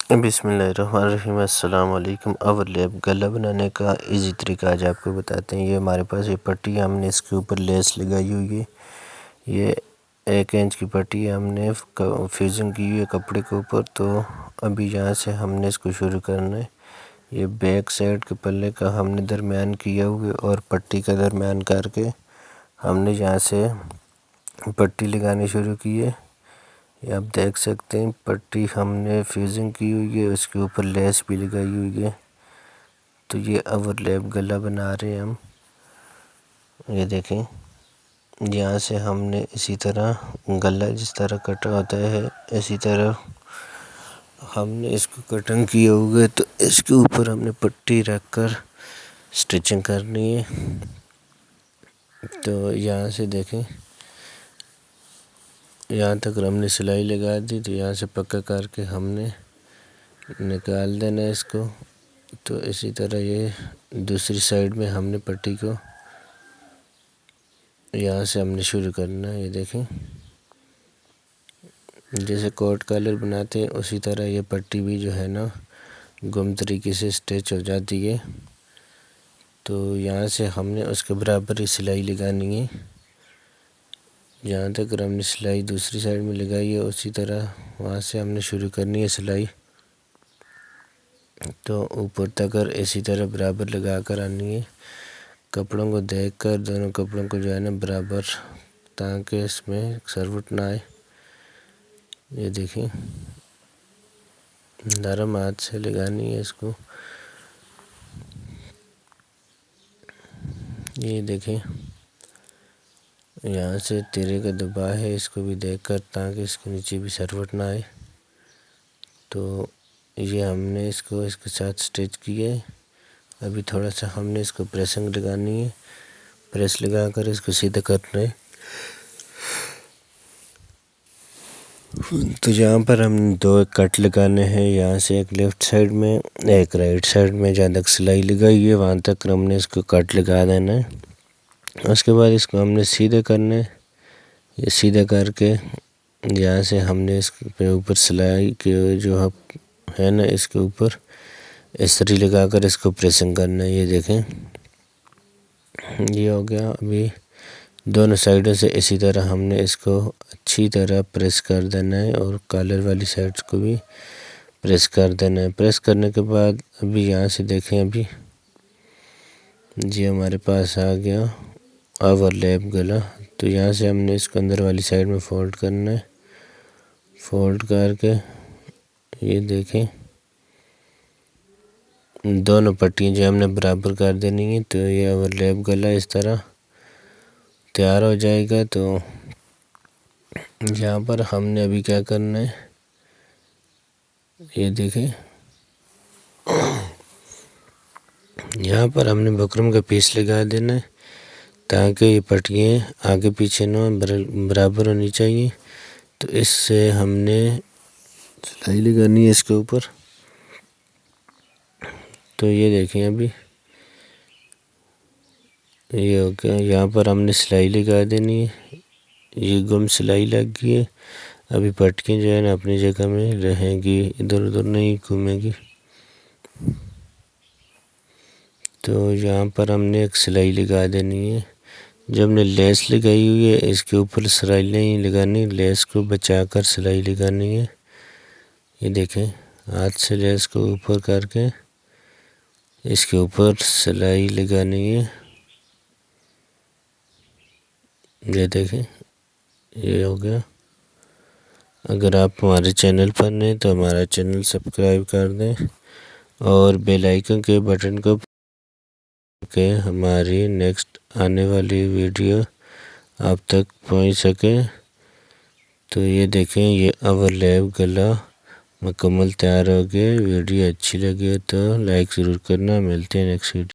बिस्मिल्लाहिर्रहमानिर्रहीम। अस्सलाम वालेकुम। अब गला बनाने का इजी तरीका आज आपको बताते हैं। ये हमारे पास ये पट्टी है, हमने इसके ऊपर लेस लगाई हुई है। ये 1 इंच की पट्टी है, हमने फ्यूजिंग की हुई है कपड़े के ऊपर। तो अभी यहाँ से हमने इसको शुरू करना है। ये बैक साइड के पल्ले का हमने दरमियान किया हुआ है और पट्टी का दरमियान करके हमने यहाँ से पट्टी लगानी शुरू की है। ये आप देख सकते हैं, पट्टी हमने फ्यूजिंग की हुई है, उसके ऊपर लेस भी लगाई हुई है। तो ये ओवरलैप गला बना रहे हैं हम। ये देखें, यहाँ से हमने इसी तरह गला जिस तरह कटा होता है इसी तरह हमने इसको कटिंग किया हुआ है। तो इसके ऊपर हमने पट्टी रख कर स्टिचिंग करनी है। तो यहाँ से देखें, यहाँ तक हमने सिलाई लगा दी। तो यहाँ से पक्का करके हमने निकाल देना है इसको। तो इसी तरह ये दूसरी साइड में हमने पट्टी को यहाँ से हमने शुरू करना है। ये देखें, जैसे कोट कॉलर बनाते हैं उसी तरह ये पट्टी भी जो है ना गुम तरीके से स्टिच हो जाती है। तो यहाँ से हमने उसके बराबर ही सिलाई लगानी है। जहाँ तक हमने सिलाई दूसरी साइड में लगाई है उसी तरह वहाँ से हमने शुरू करनी है सिलाई। तो ऊपर तक और इसी तरह बराबर लगा कर आनी है। कपड़ों को देखकर दोनों कपड़ों को जो है ना बराबर, ताकि इसमें सरवट ना आए। ये देखें, नरम हाथ से लगानी है इसको। ये देखें, यहाँ से तिरे का दबाव है, इसको भी देखकर ताकि इसके नीचे भी सरवट ना आए। तो ये हमने इसको इसके साथ स्टिच किया है। अभी थोड़ा सा हमने इसको प्रेसिंग लगानी है। प्रेस लगाकर इसको सीधा करना है। तो यहाँ पर हम 2 कट लगाने हैं, यहाँ से एक लेफ़्ट साइड में एक राइट साइड में। जहाँ तक सिलाई लगाई है वहाँ तक हमने इसको कट लगा देना है। उसके बाद इसको हमने सीधे करना है। ये सीधे करके यहाँ से हमने इसके ऊपर सिलाई के जो है ना इसके ऊपर इस्त्री लगाकर इसको प्रेसिंग करना है। ये देखें, ये हो गया। अभी दोनों साइडों से इसी तरह हमने इसको अच्छी तरह प्रेस कर देना है और कॉलर वाली साइड को भी प्रेस कर देना है। प्रेस करने के बाद अभी यहाँ से देखें, अभी जी हमारे पास आ गया ओवरलैप गला। तो यहाँ से हमने इसको अंदर वाली साइड में फोल्ड करना है। फोल्ड करके ये देखें, दोनों पट्टियाँ जो हमने बराबर कर देनी है। तो ये ओवरलैप गला इस तरह तैयार हो जाएगा। तो यहाँ पर हमने अभी क्या करना है, ये देखें, यहाँ पर हमने बुकरम का पीस लगा देना है ताकि ये पट्टियाँ आगे पीछे न बराबर होनी चाहिए। तो इससे हमने सिलाई लगानी है इसके ऊपर। तो ये देखें, अभी ये हो गया। यहाँ पर हमने सिलाई लगा देनी है। ये गुम सिलाई लग गई है। अभी पट्टियाँ जो है ना अपनी जगह में रहेंगी, इधर उधर नहीं घूमेगी। तो यहाँ पर हमने एक सिलाई लगा देनी है। जब हमने लेस लगाई हुई है इसके ऊपर सिलाई नहीं लगानी, लेस को बचाकर सिलाई लगानी है। ये देखें, हाथ से लेस को ऊपर करके इसके ऊपर सिलाई लगानी है। ये देखें, ये हो गया। अगर आप हमारे चैनल पर नहीं तो हमारा चैनल सब्सक्राइब कर दें और बेल आइकन के बटन को के हमारी नेक्स्ट आने वाली वीडियो आप तक पहुंच सके। तो ये देखें, ये ओवरलैप गला मुकम्मल तैयार हो गया। वीडियो अच्छी लगी तो लाइक ज़रूर करना। मिलते हैं नेक्स्ट वीडियो।